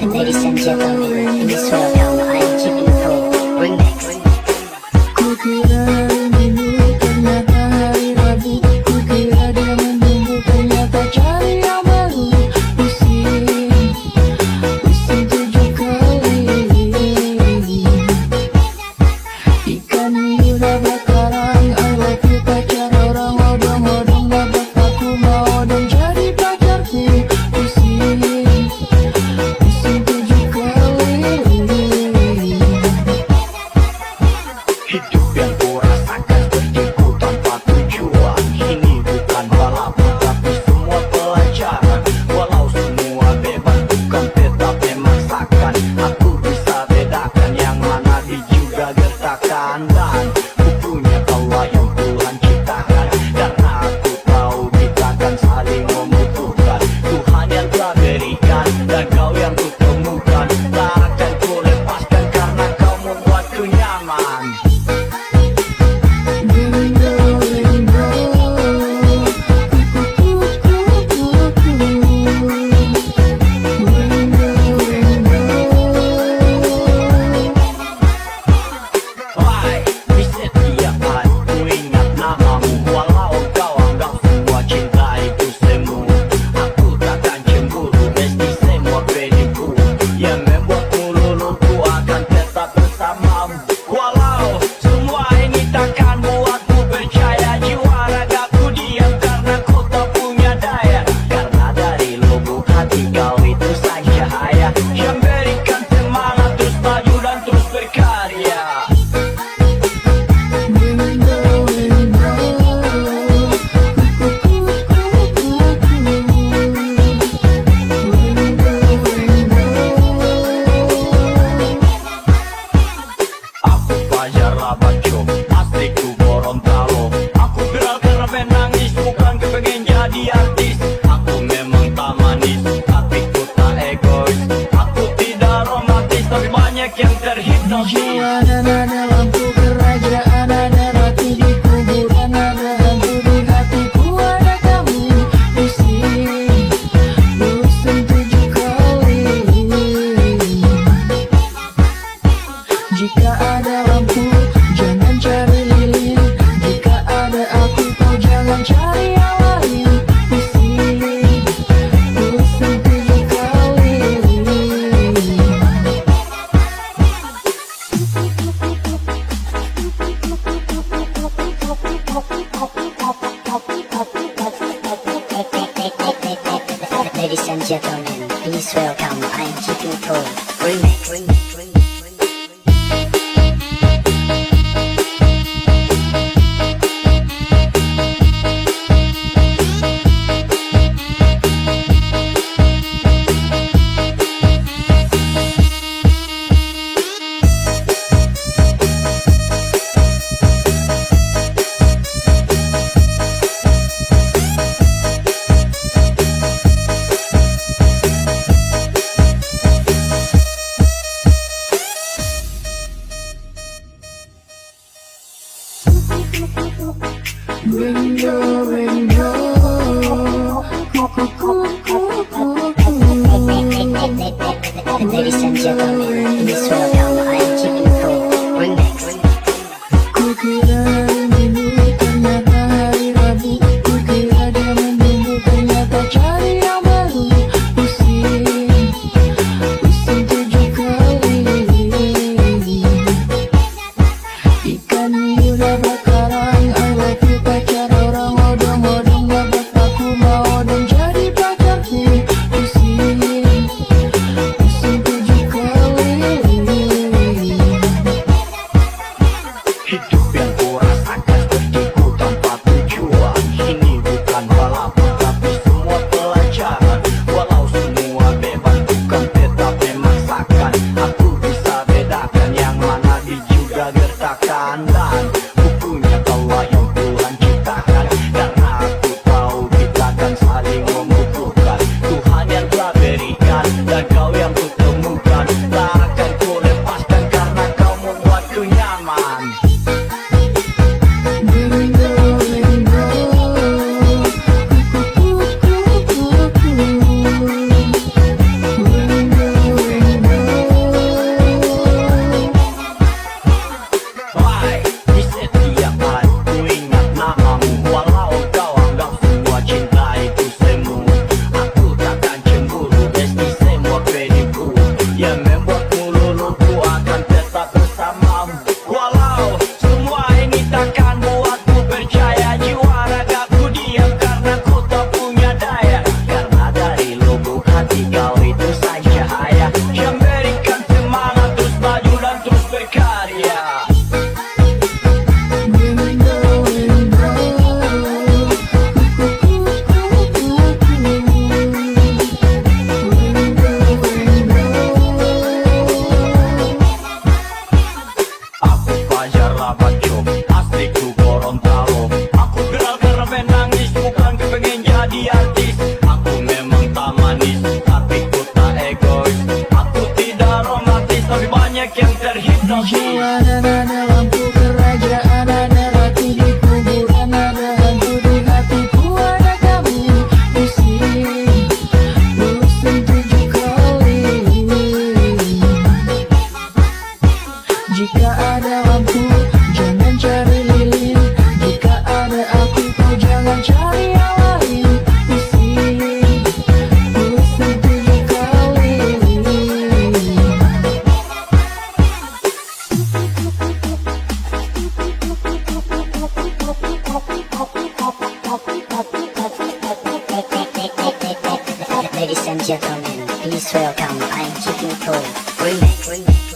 Ladies and gentlemen, please welcome I'm Keeping Cool Remix. Kukira minggu ternyata hari Rabu. Kukira dia menunggu ternyata cari yang baru. Pusing 7 kali. Ikan hiu nabrak karang. I love you pacar orang odong-odong. Nabrak aku mau odong jadi pacarku. Pusing 7 kali. Hidup yang ku rasakan sepertiku tanpa tujuan. Ini bukan balapan tapi semua pelajaran. Walau semua bebas bukan tetap memaksakan. Aku bisa bedakan yang mana di juga gertakan. Dan ku punya tawa yang Tuhan ciptakan. Karena aku tahu kita akan saling membutuhkan. Tuhan yang telah berikan dan kau yang ku temukan. Tak akan ku lepaskan karena kau membuatku nyaman. Why? Di setiap hari ku ingat namamu. Walau kau anggap semua cinta itu semu. Aku takkan cemburu meski semua penipu. Yang membuatmu luluh ku akan tetap bersamamu. Walau semua ini takkan buatku percaya. Jiwa ragaku diam karena kau tak punya daya. Karena dari lubuk hati kau itu sang cahaya yang berikan semangat terus maju dan terus berkarya. Aku Fajar Rabaco, asliku Gorontalo. Aku viral karena menangis, bukan kepengen jadi artis. Aku memang tak manis, tapi ku tak egois. Aku tidak romantis, tapi banyak yang terhipnotis. Jalanan ada lampu kerajaan, ada roti di kuburan, ada hantu di hatiku, ada kamu. Pusing 7 kali. Jika ada lampu, jangan cari lilin. Jika ada aku, kau jangan cari yang lain. Pusing 7 kali. Ladies and gentlemen, please welcome I'm Keeping Cool Remix. Bingo, bingo. Ladies and gentlemen, please welcome I'm Keeping Cool Remix. Kukira minggu ternyata hari Rabu. Kukira dia menunggu ternyata cari yang baru. Pusing 7 kali. Ikan hiu nabrak karang. I love you pacar orang odong-odong. Nabrak aku mau odong jadi pacarku. Pusing 7 kali. Hidup yang ku rasakan sepertiku tanpa tujuan. Ini bukan balapan tapi semua pelajaran. Walau semua bebas bukan tetap memaksakan. Aku bisa bedakan yang mana di juga gertakan. Dan ku punya tawa yang Tuhan ciptakan. Karena aku tahu kita akan saling membutuhkan. Tuhan yang telah berikan dan kau yang ku temukan. Tak akan ku lepaskan karena kau membuatku nyaman. malam. Walau semua ini takkan buatku percaya, jiwa ragaku diam karena ku tak punya daya. Karena dari lubuk hati kau itu saja cahaya yang berikan semangat terus maju dan terus berkarya. Aku Fajar Labaco, asliku Gorontalo. Aku viral karena menangis, bukan kepengen jadi artis. Aku memang tak manis, tapi ku tak egois. Aku tidak romantis, tapi banyak yang terhipnotis. Jiwa dan ada lampu kerajaan, ada rati di kuburan, ada hantu di hatiku, ada kamu di sini. Bosan 7 kali. Jika ada lampu, jangan cari lilin. Jika ada api, kau jangan cari yang lain. Di sini, bosan 7 kali. Ladies and gentlemen, please welcome I'm Keeping Cool Remix.